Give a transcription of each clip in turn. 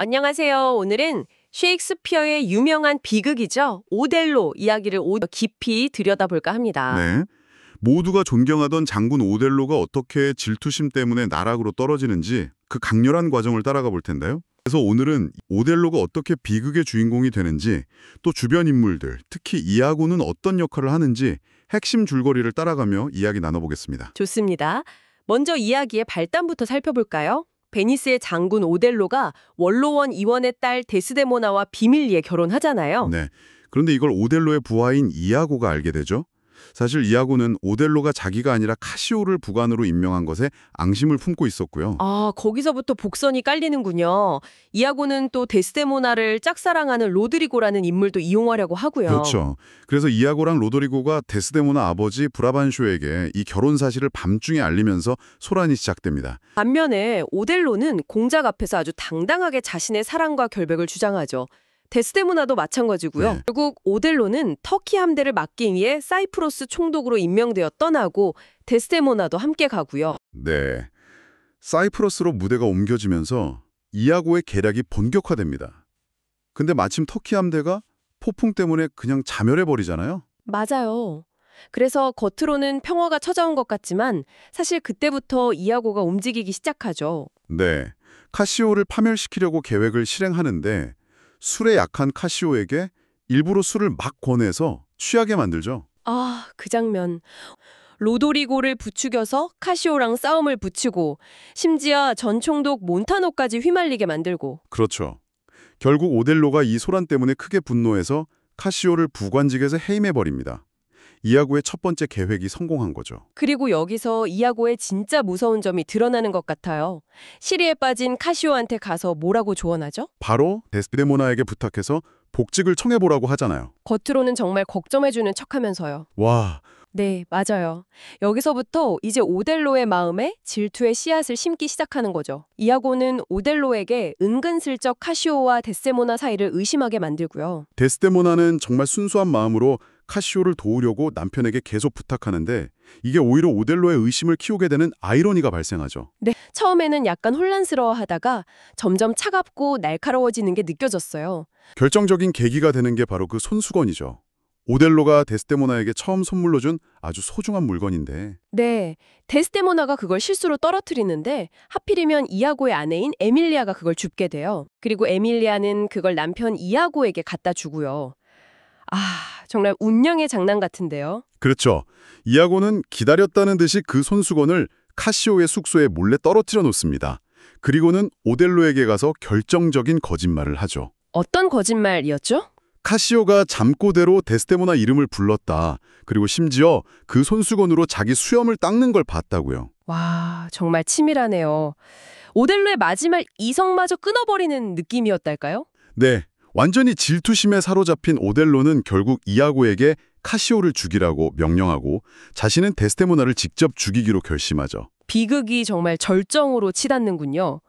안녕하세요. 오늘은 셰익스피어의 유명한 비극이죠. 오델로 이야기를 깊이 들여다볼까 합니다. 네. 모두가 존경하던 장군 오델로가 어떻게 질투심 때문에 나락으로 떨어지는지 그 강렬한 과정을 따라가 볼 텐데요. 그래서 오늘은 오델로가 어떻게 비극의 주인공이 되는지, 또 주변 인물들, 특히 이아고는 어떤 역할을 하는지 핵심 줄거리를 따라가며 이야기 나눠보겠습니다. 좋습니다. 먼저 이야기의 발단부터 살펴볼까요? 베니스의 장군 오델로가 원로원 이원의 딸 데스데모나와 비밀리에 결혼하잖아요. 네. 그런데 이걸 오델로의 부하인 이아고가 알게 되죠. 사실 이아고는 오델로가 자기가 아니라 카시오를 부관으로 임명한 것에 앙심을 품고 있었고요. 아, 거기서부터 복선이 깔리는군요. 이아고는 또 데스데모나를 짝사랑하는 로드리고라는 인물도 이용하려고 하고요. 그렇죠. 그래서 이아고랑 로도리고가 데스데모나 아버지 브라반쇼에게 이 결혼 사실을 밤중에 알리면서 소란이 시작됩니다. 반면에 오델로는 공작 앞에서 아주 당당하게 자신의 사랑과 결백을 주장하죠. 데스데모나도 마찬가지고요. 네. 결국 오델로는 터키 함대를 막기 위해 사이프러스 총독으로 임명되어 떠나고 데스데모나도 함께 가고요. 네. 사이프러스로 무대가 옮겨지면서 이아고의 계략이 본격화됩니다. 근데 마침 터키 함대가 폭풍 때문에 그냥 자멸해버리잖아요. 맞아요. 그래서 겉으로는 평화가 찾아온 것 같지만 사실 그때부터 이아고가 움직이기 시작하죠. 네. 카시오를 파멸시키려고 계획을 실행하는데 술에 약한 카시오에게 일부러 술을 막 권해서 취하게 만들죠. 아, 그 장면. 로도리고를 부추겨서 카시오랑 싸움을 붙이고 심지어 전 총독 몬타노까지 휘말리게 만들고. 그렇죠. 결국 오델로가 이 소란 때문에 크게 분노해서 카시오를 부관직에서 해임해버립니다. 이아고의 첫 번째 계획이 성공한 거죠. 그리고 여기서 이아고의 진짜 무서운 점이 드러나는 것 같아요. 시리에 빠진 카시오한테 가서 뭐라고 조언하죠? 바로 데스데모나에게 부탁해서 복직을 청해보라고 하잖아요. 겉으로는 정말 걱정해주는 척하면서요. 와, 네, 맞아요. 여기서부터 이제 오델로의 마음에 질투의 씨앗을 심기 시작하는 거죠. 이아고는 오델로에게 은근슬쩍 카시오와 데스데모나 사이를 의심하게 만들고요. 데스데모나는 정말 순수한 마음으로 카시오를 도우려고 남편에게 계속 부탁하는데 이게 오히려 오델로의 의심을 키우게 되는 아이러니가 발생하죠. 네, 처음에는 약간 혼란스러워하다가 점점 차갑고 날카로워지는 게 느껴졌어요. 결정적인 계기가 되는 게 바로 그 손수건이죠. 오델로가 데스데모나에게 처음 선물로 준 아주 소중한 물건인데 네, 데스데모나가 그걸 실수로 떨어뜨리는데 하필이면 이아고의 아내인 에밀리아가 그걸 줍게 돼요. 그리고 에밀리아는 그걸 남편 이아고에게 갖다 주고요. 아, 정말 운명의 장난 같은데요. 그렇죠. 이아고는 기다렸다는 듯이 그 손수건을 카시오의 숙소에 몰래 떨어뜨려 놓습니다. 그리고는 오델로에게 가서 결정적인 거짓말을 하죠. 어떤 거짓말이었죠? 카시오가 잠꼬대로 데스데모나 이름을 불렀다. 그리고 심지어 그 손수건으로 자기 수염을 닦는 걸 봤다고요. 와, 정말 치밀하네요. 오델로의 마지막 이성마저 끊어버리는 느낌이었달까요? 네, 완전히 질투심에 사로잡힌 오델로는 결국 이아고에게 카시오를 죽이라고 명령하고 자신은 데스데모나를 직접 죽이기로 결심하죠. 비극이 정말 절정으로 치닫는군요.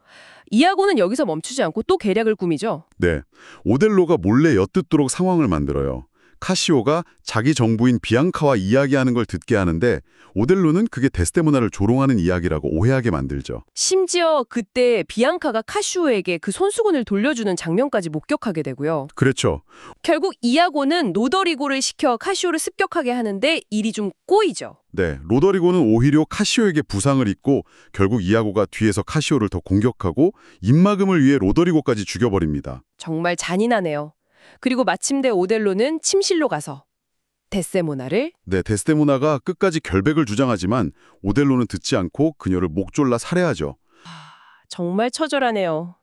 이아고는 여기서 멈추지 않고 또 계략을 꾸미죠. 네, 오델로가 몰래 엿듣도록 상황을 만들어요. 카시오가 자기 정부인 비앙카와 이야기하는 걸 듣게 하는데 오델로는 그게 데스데모나를 조롱하는 이야기라고 오해하게 만들죠. 심지어 그때 비앙카가 카시오에게 그 손수건을 돌려주는 장면까지 목격하게 되고요. 그렇죠. 결국 이아고는 노더리고를 시켜 카시오를 습격하게 하는데 일이 좀 꼬이죠. 네, 로더리고는 오히려 카시오에게 부상을 입고 결국 이아고가 뒤에서 카시오를 더 공격하고 입막음을 위해 로더리고까지 죽여버립니다. 정말 잔인하네요. 그리고 마침내 오델로는 침실로 가서 데스데모나를 네, 데스데모나가 끝까지 결백을 주장하지만 오델로는 듣지 않고 그녀를 목 졸라 살해하죠. 정말 처절하네요.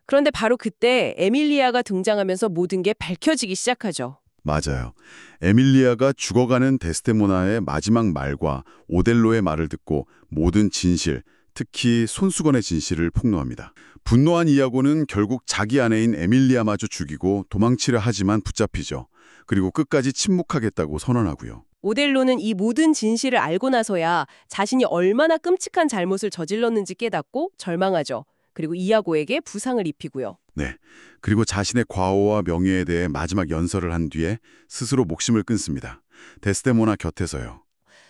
그런데 바로 그때 에밀리아가 등장하면서 모든 게 밝혀지기 시작하죠. 맞아요. 에밀리아가 죽어가는 데스데모나의 마지막 말과 오델로의 말을 듣고 모든 진실, 특히 손수건의 진실을 폭로합니다. 분노한 이아고는 결국 자기 아내인 에밀리아마저 죽이고 도망치려 하지만 붙잡히죠. 그리고 끝까지 침묵하겠다고 선언하고요. 오델로는 이 모든 진실을 알고 나서야 자신이 얼마나 끔찍한 잘못을 저질렀는지 깨닫고 절망하죠. 그리고 이아고에게 부상을 입히고요. 네. 그리고 자신의 과오와 명예에 대해 마지막 연설을 한 뒤에 스스로 목숨을 끊습니다. 데스데모나 곁에서요.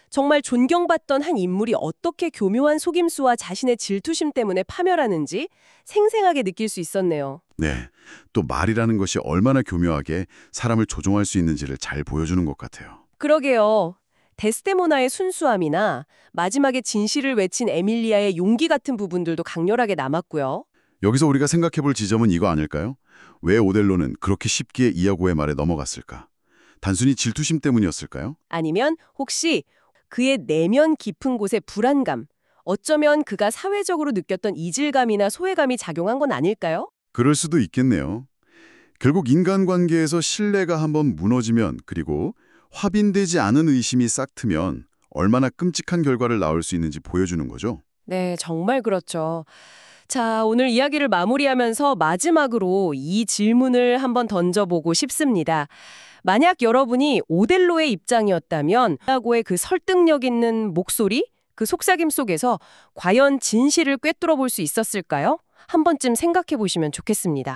정말 존경받던 한 인물이 어떻게 교묘한 속임수와 자신의 질투심 때문에 파멸하는지 생생하게 느낄 수 있었네요. 네, 또 말이라는 것이 얼마나 교묘하게 사람을 조종할 수 있는지를 잘 보여주는 것 같아요. 그러게요. 데스데모나의 순수함이나 마지막에 진실을 외친 에밀리아의 용기 같은 부분들도 강렬하게 남았고요. 여기서 우리가 생각해 볼 지점은 이거 아닐까요? 왜 오델로는 그렇게 쉽게 이아고의 말에 넘어갔을까? 단순히 질투심 때문이었을까요? 아니면 혹시 그의 내면 깊은 곳의 불안감, 어쩌면 그가 사회적으로 느꼈던 이질감이나 소외감이 작용한 건 아닐까요? 그럴 수도 있겠네요. 결국 인간관계에서 신뢰가 한번 무너지면, 그리고 확인되지 않은 의심이 싹트면 얼마나 끔찍한 결과를 낳을 수 있는지 보여주는 거죠. 네, 정말 그렇죠. 자, 오늘 이야기를 마무리하면서 마지막으로 이 질문을 한번 던져보고 싶습니다. 만약 여러분이 오델로의 입장이었다면 이아고의 그 설득력 있는 목소리, 그 속삭임 속에서 과연 진실을 꿰뚫어 볼 수 있었을까요? 한 번쯤 생각해 보시면 좋겠습니다.